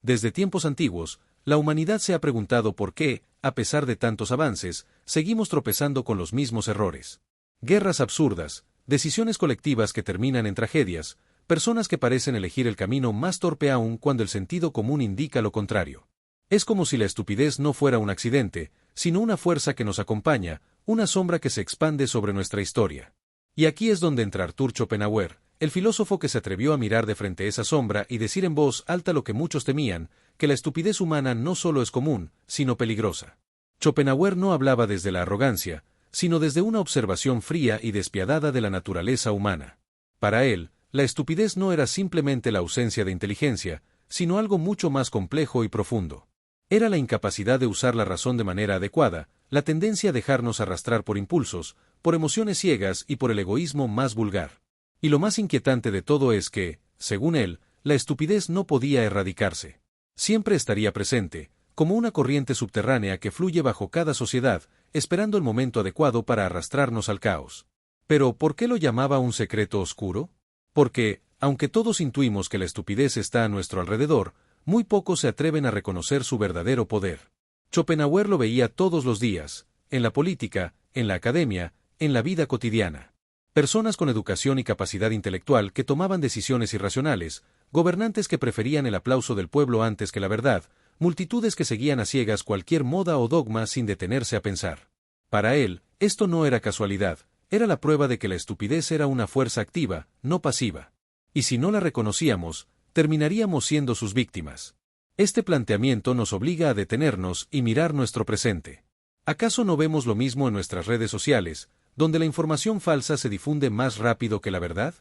Desde tiempos antiguos, la humanidad se ha preguntado por qué, a pesar de tantos avances, seguimos tropezando con los mismos errores. Guerras absurdas, decisiones colectivas que terminan en tragedias, personas que parecen elegir el camino más torpe aún cuando el sentido común indica lo contrario. Es como si la estupidez no fuera un accidente, sino una fuerza que nos acompaña, una sombra que se expande sobre nuestra historia. Y aquí es donde entra Arthur Schopenhauer, el filósofo que se atrevió a mirar de frente esa sombra y decir en voz alta lo que muchos temían, que la estupidez humana no solo es común, sino peligrosa. Schopenhauer no hablaba desde la arrogancia, sino desde una observación fría y despiadada de la naturaleza humana. Para él, la estupidez no era simplemente la ausencia de inteligencia, sino algo mucho más complejo y profundo. Era la incapacidad de usar la razón de manera adecuada, la tendencia a dejarnos arrastrar por impulsos, por emociones ciegas y por el egoísmo más vulgar. Y lo más inquietante de todo es que, según él, la estupidez no podía erradicarse. Siempre estaría presente, como una corriente subterránea que fluye bajo cada sociedad, esperando el momento adecuado para arrastrarnos al caos. Pero, ¿por qué lo llamaba un secreto oscuro? Porque, aunque todos intuimos que la estupidez está a nuestro alrededor, muy pocos se atreven a reconocer su verdadero poder. Schopenhauer lo veía todos los días, en la política, en la academia, en la vida cotidiana. Personas con educación y capacidad intelectual que tomaban decisiones irracionales, gobernantes que preferían el aplauso del pueblo antes que la verdad, multitudes que seguían a ciegas cualquier moda o dogma sin detenerse a pensar. Para él, esto no era casualidad, era la prueba de que la estupidez era una fuerza activa, no pasiva. Y si no la reconocíamos, terminaríamos siendo sus víctimas. Este planteamiento nos obliga a detenernos y mirar nuestro presente. ¿Acaso no vemos lo mismo en nuestras redes sociales, donde la información falsa se difunde más rápido que la verdad?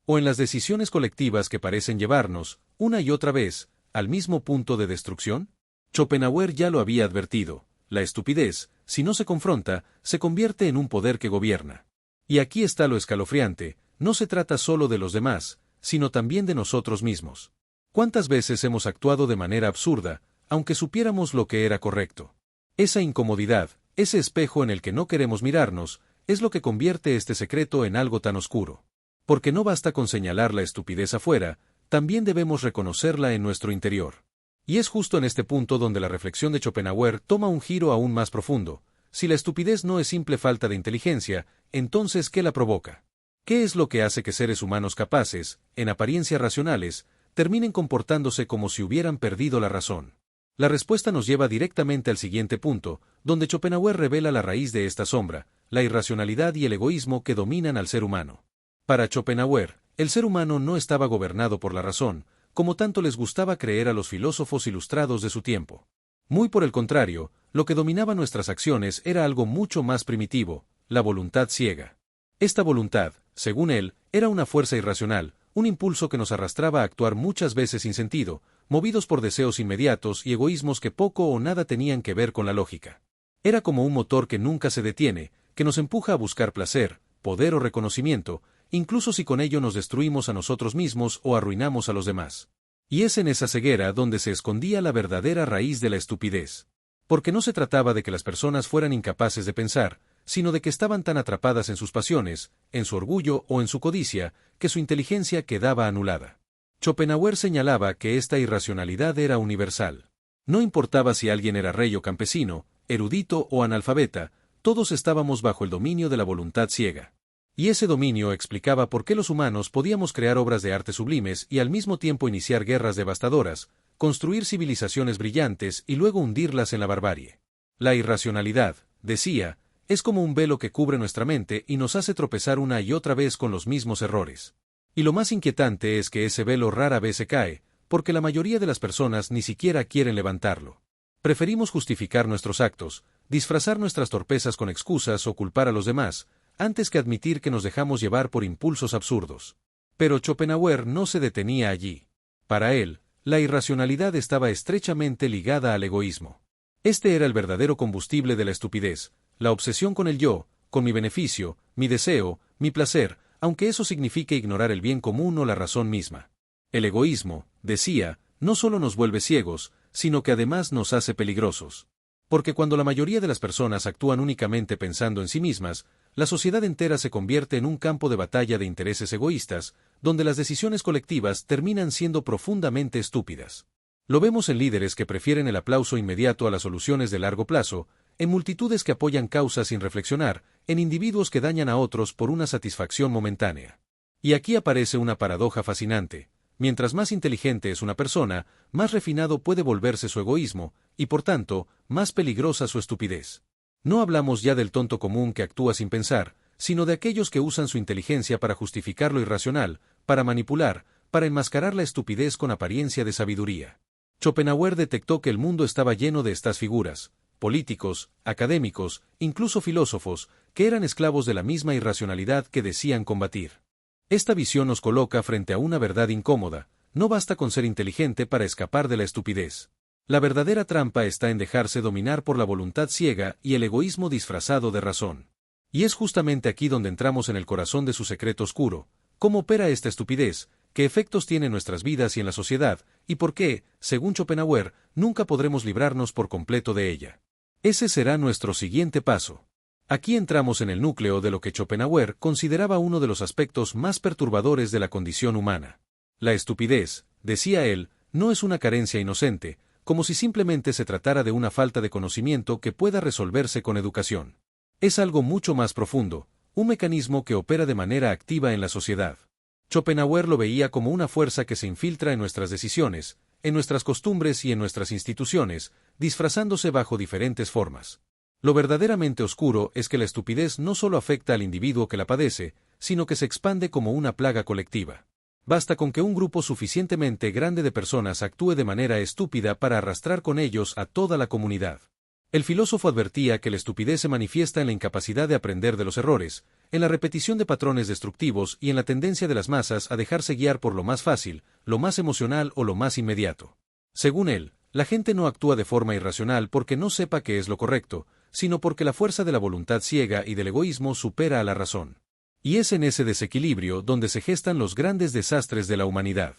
¿O en las decisiones colectivas que parecen llevarnos, una y otra vez, al mismo punto de destrucción? Schopenhauer ya lo había advertido, la estupidez, si no se confronta, se convierte en un poder que gobierna. Y aquí está lo escalofriante, no se trata solo de los demás, sino también de nosotros mismos. ¿Cuántas veces hemos actuado de manera absurda, aunque supiéramos lo que era correcto? Esa incomodidad, ese espejo en el que no queremos mirarnos, es lo que convierte este secreto en algo tan oscuro. Porque no basta con señalar la estupidez afuera, también debemos reconocerla en nuestro interior. Y es justo en este punto donde la reflexión de Schopenhauer toma un giro aún más profundo. Si la estupidez no es simple falta de inteligencia, entonces ¿qué la provoca? ¿Qué es lo que hace que seres humanos capaces, en apariencia racionales, terminen comportándose como si hubieran perdido la razón? La respuesta nos lleva directamente al siguiente punto, donde Schopenhauer revela la raíz de esta sombra, la irracionalidad y el egoísmo que dominan al ser humano. Para Schopenhauer, el ser humano no estaba gobernado por la razón, como tanto les gustaba creer a los filósofos ilustrados de su tiempo. Muy por el contrario, lo que dominaba nuestras acciones era algo mucho más primitivo, la voluntad ciega. Esta voluntad, según él, era una fuerza irracional, un impulso que nos arrastraba a actuar muchas veces sin sentido, movidos por deseos inmediatos y egoísmos que poco o nada tenían que ver con la lógica. Era como un motor que nunca se detiene, que nos empuja a buscar placer, poder o reconocimiento, incluso si con ello nos destruimos a nosotros mismos o arruinamos a los demás. Y es en esa ceguera donde se escondía la verdadera raíz de la estupidez. Porque no se trataba de que las personas fueran incapaces de pensar, sino de que estaban tan atrapadas en sus pasiones, en su orgullo o en su codicia, que su inteligencia quedaba anulada. Schopenhauer señalaba que esta irracionalidad era universal. No importaba si alguien era rey o campesino, erudito o analfabeta, todos estábamos bajo el dominio de la voluntad ciega. Y ese dominio explicaba por qué los humanos podíamos crear obras de arte sublimes y al mismo tiempo iniciar guerras devastadoras, construir civilizaciones brillantes y luego hundirlas en la barbarie. La irracionalidad, decía, es como un velo que cubre nuestra mente y nos hace tropezar una y otra vez con los mismos errores. Y lo más inquietante es que ese velo rara vez se cae, porque la mayoría de las personas ni siquiera quieren levantarlo. Preferimos justificar nuestros actos, disfrazar nuestras torpezas con excusas o culpar a los demás, antes que admitir que nos dejamos llevar por impulsos absurdos. Pero Schopenhauer no se detenía allí. Para él, la irracionalidad estaba estrechamente ligada al egoísmo. Este era el verdadero combustible de la estupidez, la obsesión con el yo, con mi beneficio, mi deseo, mi placer, aunque eso signifique ignorar el bien común o la razón misma. El egoísmo, decía, no solo nos vuelve ciegos, sino que además nos hace peligrosos. Porque cuando la mayoría de las personas actúan únicamente pensando en sí mismas, la sociedad entera se convierte en un campo de batalla de intereses egoístas, donde las decisiones colectivas terminan siendo profundamente estúpidas. Lo vemos en líderes que prefieren el aplauso inmediato a las soluciones de largo plazo, en multitudes que apoyan causas sin reflexionar, en individuos que dañan a otros por una satisfacción momentánea. Y aquí aparece una paradoja fascinante. Mientras más inteligente es una persona, más refinado puede volverse su egoísmo, y por tanto, más peligrosa su estupidez. No hablamos ya del tonto común que actúa sin pensar, sino de aquellos que usan su inteligencia para justificar lo irracional, para manipular, para enmascarar la estupidez con apariencia de sabiduría. Schopenhauer detectó que el mundo estaba lleno de estas figuras, políticos, académicos, incluso filósofos, que eran esclavos de la misma irracionalidad que decían combatir. Esta visión nos coloca frente a una verdad incómoda: no basta con ser inteligente para escapar de la estupidez. La verdadera trampa está en dejarse dominar por la voluntad ciega y el egoísmo disfrazado de razón. Y es justamente aquí donde entramos en el corazón de su secreto oscuro: cómo opera esta estupidez, qué efectos tiene en nuestras vidas y en la sociedad, y por qué, según Schopenhauer, nunca podremos librarnos por completo de ella. Ese será nuestro siguiente paso. Aquí entramos en el núcleo de lo que Schopenhauer consideraba uno de los aspectos más perturbadores de la condición humana. La estupidez, decía él, no es una carencia inocente, como si simplemente se tratara de una falta de conocimiento que pueda resolverse con educación. Es algo mucho más profundo, un mecanismo que opera de manera activa en la sociedad. Schopenhauer lo veía como una fuerza que se infiltra en nuestras decisiones, en nuestras costumbres y en nuestras instituciones, disfrazándose bajo diferentes formas. Lo verdaderamente oscuro es que la estupidez no solo afecta al individuo que la padece, sino que se expande como una plaga colectiva. Basta con que un grupo suficientemente grande de personas actúe de manera estúpida para arrastrar con ellos a toda la comunidad. El filósofo advertía que la estupidez se manifiesta en la incapacidad de aprender de los errores, en la repetición de patrones destructivos y en la tendencia de las masas a dejarse guiar por lo más fácil, lo más emocional o lo más inmediato. Según él, la gente no actúa de forma irracional porque no sepa qué es lo correcto, sino porque la fuerza de la voluntad ciega y del egoísmo supera a la razón. Y es en ese desequilibrio donde se gestan los grandes desastres de la humanidad.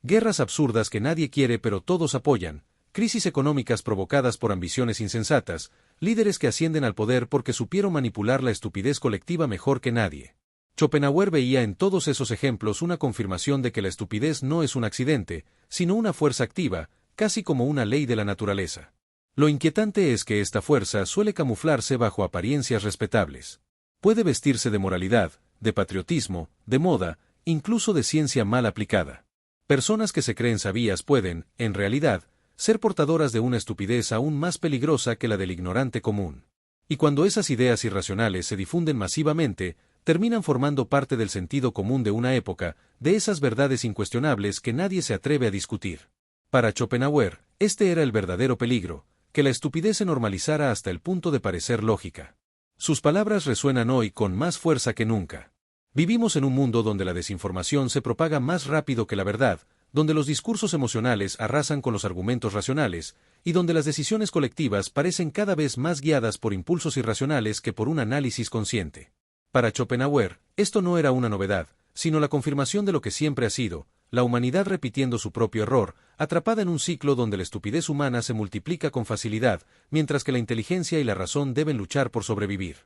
Guerras absurdas que nadie quiere pero todos apoyan, crisis económicas provocadas por ambiciones insensatas, líderes que ascienden al poder porque supieron manipular la estupidez colectiva mejor que nadie. Schopenhauer veía en todos esos ejemplos una confirmación de que la estupidez no es un accidente, sino una fuerza activa, casi como una ley de la naturaleza. Lo inquietante es que esta fuerza suele camuflarse bajo apariencias respetables. Puede vestirse de moralidad, de patriotismo, de moda, incluso de ciencia mal aplicada. Personas que se creen sabias pueden, en realidad, ser portadoras de una estupidez aún más peligrosa que la del ignorante común. Y cuando esas ideas irracionales se difunden masivamente, terminan formando parte del sentido común de una época, de esas verdades incuestionables que nadie se atreve a discutir. Para Schopenhauer, este era el verdadero peligro, que la estupidez se normalizara hasta el punto de parecer lógica. Sus palabras resuenan hoy con más fuerza que nunca. Vivimos en un mundo donde la desinformación se propaga más rápido que la verdad, donde los discursos emocionales arrasan con los argumentos racionales, y donde las decisiones colectivas parecen cada vez más guiadas por impulsos irracionales que por un análisis consciente. Para Schopenhauer, esto no era una novedad, sino la confirmación de lo que siempre ha sido: la humanidad repitiendo su propio error, atrapada en un ciclo donde la estupidez humana se multiplica con facilidad, mientras que la inteligencia y la razón deben luchar por sobrevivir.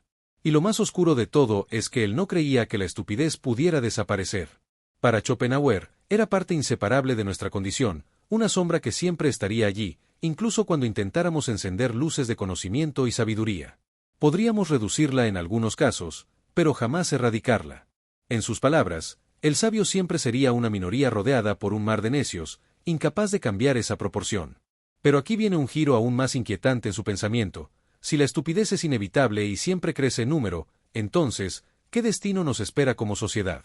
Y lo más oscuro de todo es que él no creía que la estupidez pudiera desaparecer. Para Schopenhauer, era parte inseparable de nuestra condición, una sombra que siempre estaría allí, incluso cuando intentáramos encender luces de conocimiento y sabiduría. Podríamos reducirla en algunos casos, pero jamás erradicarla. En sus palabras, el sabio siempre sería una minoría rodeada por un mar de necios, incapaz de cambiar esa proporción. Pero aquí viene un giro aún más inquietante en su pensamiento: si la estupidez es inevitable y siempre crece en número, entonces, ¿qué destino nos espera como sociedad?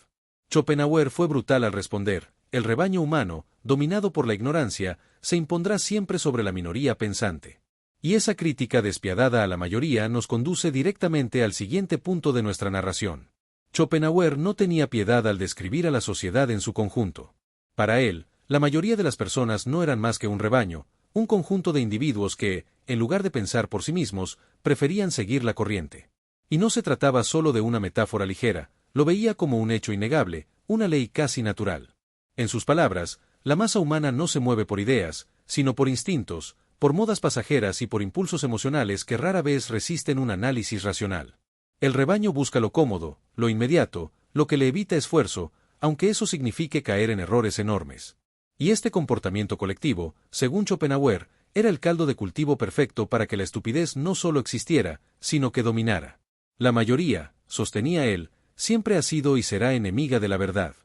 Schopenhauer fue brutal al responder: el rebaño humano, dominado por la ignorancia, se impondrá siempre sobre la minoría pensante. Y esa crítica despiadada a la mayoría nos conduce directamente al siguiente punto de nuestra narración. Schopenhauer no tenía piedad al describir a la sociedad en su conjunto. Para él, la mayoría de las personas no eran más que un rebaño, un conjunto de individuos que, en lugar de pensar por sí mismos, preferían seguir la corriente. Y no se trataba solo de una metáfora ligera, lo veía como un hecho innegable, una ley casi natural. En sus palabras, la masa humana no se mueve por ideas, sino por instintos, por modas pasajeras y por impulsos emocionales que rara vez resisten un análisis racional. El rebaño busca lo cómodo, lo inmediato, lo que le evita esfuerzo, aunque eso signifique caer en errores enormes. Y este comportamiento colectivo, según Schopenhauer, era el caldo de cultivo perfecto para que la estupidez no solo existiera, sino que dominara. La mayoría, sostenía él, siempre ha sido y será enemiga de la verdad.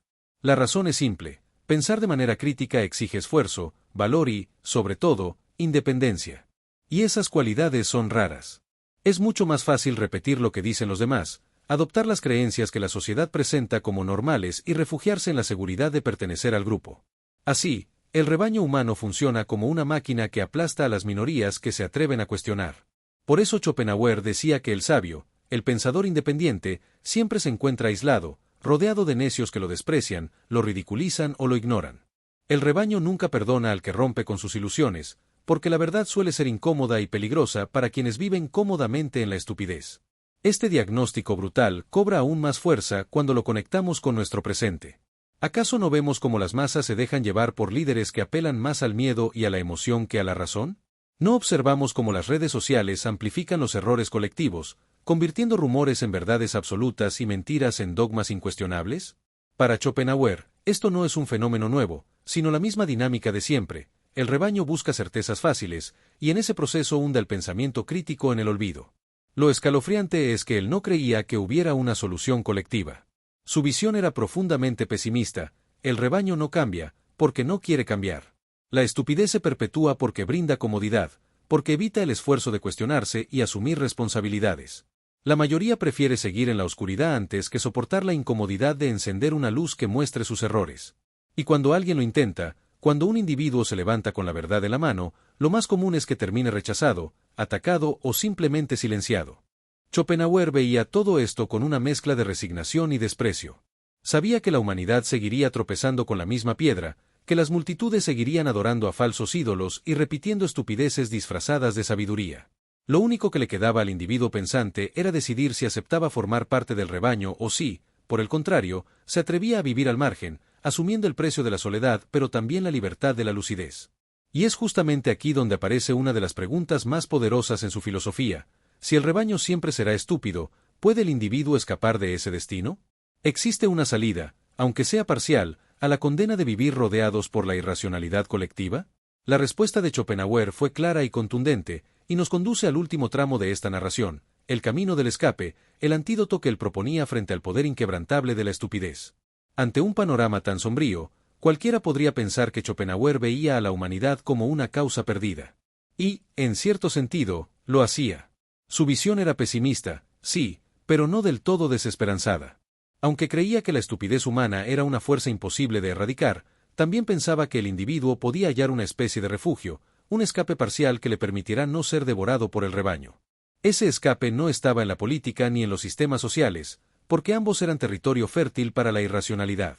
La razón es simple: pensar de manera crítica exige esfuerzo, valor y, sobre todo, independencia. Y esas cualidades son raras. Es mucho más fácil repetir lo que dicen los demás, adoptar las creencias que la sociedad presenta como normales y refugiarse en la seguridad de pertenecer al grupo. Así, el rebaño humano funciona como una máquina que aplasta a las minorías que se atreven a cuestionar. Por eso Schopenhauer decía que el sabio, el pensador independiente, siempre se encuentra aislado, rodeado de necios que lo desprecian, lo ridiculizan o lo ignoran. El rebaño nunca perdona al que rompe con sus ilusiones, porque la verdad suele ser incómoda y peligrosa para quienes viven cómodamente en la estupidez. Este diagnóstico brutal cobra aún más fuerza cuando lo conectamos con nuestro presente. ¿Acaso no vemos cómo las masas se dejan llevar por líderes que apelan más al miedo y a la emoción que a la razón? ¿No observamos cómo las redes sociales amplifican los errores colectivos, convirtiendo rumores en verdades absolutas y mentiras en dogmas incuestionables? Para Schopenhauer, esto no es un fenómeno nuevo, sino la misma dinámica de siempre. El rebaño busca certezas fáciles, y en ese proceso hunde el pensamiento crítico en el olvido. Lo escalofriante es que él no creía que hubiera una solución colectiva. Su visión era profundamente pesimista: el rebaño no cambia, porque no quiere cambiar. La estupidez se perpetúa porque brinda comodidad, porque evita el esfuerzo de cuestionarse y asumir responsabilidades. La mayoría prefiere seguir en la oscuridad antes que soportar la incomodidad de encender una luz que muestre sus errores. Y cuando alguien lo intenta, cuando un individuo se levanta con la verdad en la mano, lo más común es que termine rechazado, atacado o simplemente silenciado. Schopenhauer veía todo esto con una mezcla de resignación y desprecio. Sabía que la humanidad seguiría tropezando con la misma piedra, que las multitudes seguirían adorando a falsos ídolos y repitiendo estupideces disfrazadas de sabiduría. Lo único que le quedaba al individuo pensante era decidir si aceptaba formar parte del rebaño o si, por el contrario, se atrevía a vivir al margen, asumiendo el precio de la soledad pero también la libertad de la lucidez. Y es justamente aquí donde aparece una de las preguntas más poderosas en su filosofía: si el rebaño siempre será estúpido, ¿puede el individuo escapar de ese destino? ¿Existe una salida, aunque sea parcial, a la condena de vivir rodeados por la irracionalidad colectiva? La respuesta de Schopenhauer fue clara y contundente, y nos conduce al último tramo de esta narración: el camino del escape, el antídoto que él proponía frente al poder inquebrantable de la estupidez. Ante un panorama tan sombrío, cualquiera podría pensar que Schopenhauer veía a la humanidad como una causa perdida. Y, en cierto sentido, lo hacía. Su visión era pesimista, sí, pero no del todo desesperanzada. Aunque creía que la estupidez humana era una fuerza imposible de erradicar, también pensaba que el individuo podía hallar una especie de refugio, un escape parcial que le permitirá no ser devorado por el rebaño. Ese escape no estaba en la política ni en los sistemas sociales, porque ambos eran territorio fértil para la irracionalidad.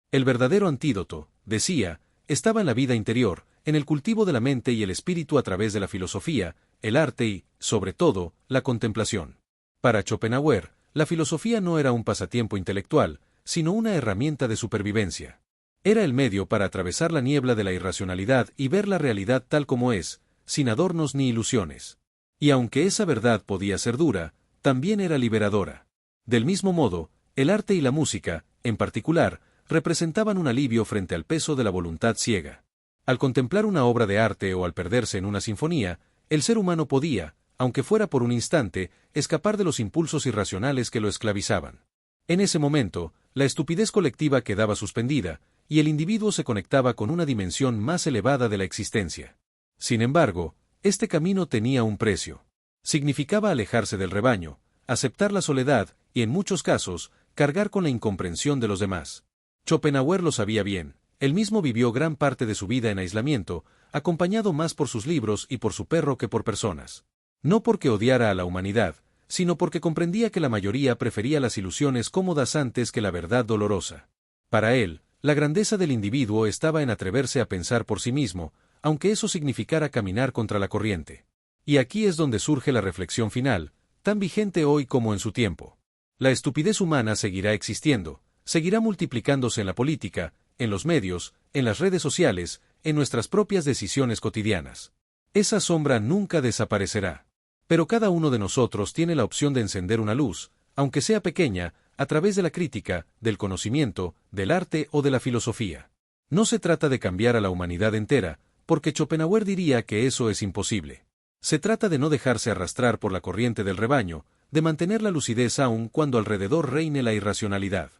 El verdadero antídoto, decía, estaba en la vida interior, en el cultivo de la mente y el espíritu a través de la filosofía, el arte y, sobre todo, la contemplación. Para Schopenhauer, la filosofía no era un pasatiempo intelectual, sino una herramienta de supervivencia. Era el medio para atravesar la niebla de la irracionalidad y ver la realidad tal como es, sin adornos ni ilusiones. Y aunque esa verdad podía ser dura, también era liberadora. Del mismo modo, el arte y la música, en particular, representaban un alivio frente al peso de la voluntad ciega. Al contemplar una obra de arte o al perderse en una sinfonía, el ser humano podía, aunque fuera por un instante, escapar de los impulsos irracionales que lo esclavizaban. En ese momento, la estupidez colectiva quedaba suspendida, y el individuo se conectaba con una dimensión más elevada de la existencia. Sin embargo, este camino tenía un precio. Significaba alejarse del rebaño, aceptar la soledad y, en muchos casos, cargar con la incomprensión de los demás. Schopenhauer lo sabía bien. Él mismo vivió gran parte de su vida en aislamiento, acompañado más por sus libros y por su perro que por personas. No porque odiara a la humanidad, sino porque comprendía que la mayoría prefería las ilusiones cómodas antes que la verdad dolorosa. Para él, la grandeza del individuo estaba en atreverse a pensar por sí mismo, aunque eso significara caminar contra la corriente. Y aquí es donde surge la reflexión final, tan vigente hoy como en su tiempo. La estupidez humana seguirá existiendo, seguirá multiplicándose en la política, en los medios, en las redes sociales, en nuestras propias decisiones cotidianas. Esa sombra nunca desaparecerá. Pero cada uno de nosotros tiene la opción de encender una luz, aunque sea pequeña, a través de la crítica, del conocimiento, del arte o de la filosofía. No se trata de cambiar a la humanidad entera, porque Schopenhauer diría que eso es imposible. Se trata de no dejarse arrastrar por la corriente del rebaño, de mantener la lucidez aun cuando alrededor reine la irracionalidad.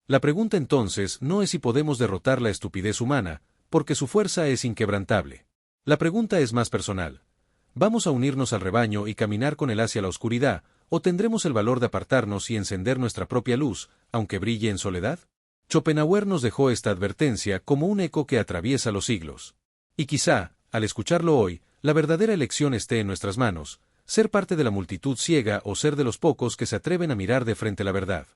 La pregunta entonces no es si podemos derrotar la estupidez humana, porque su fuerza es inquebrantable. La pregunta es más personal. ¿Vamos a unirnos al rebaño y caminar con él hacia la oscuridad, o tendremos el valor de apartarnos y encender nuestra propia luz, aunque brille en soledad? Schopenhauer nos dejó esta advertencia como un eco que atraviesa los siglos. Y quizá, al escucharlo hoy, la verdadera elección esté en nuestras manos, ser parte de la multitud ciega o ser de los pocos que se atreven a mirar de frente la verdad.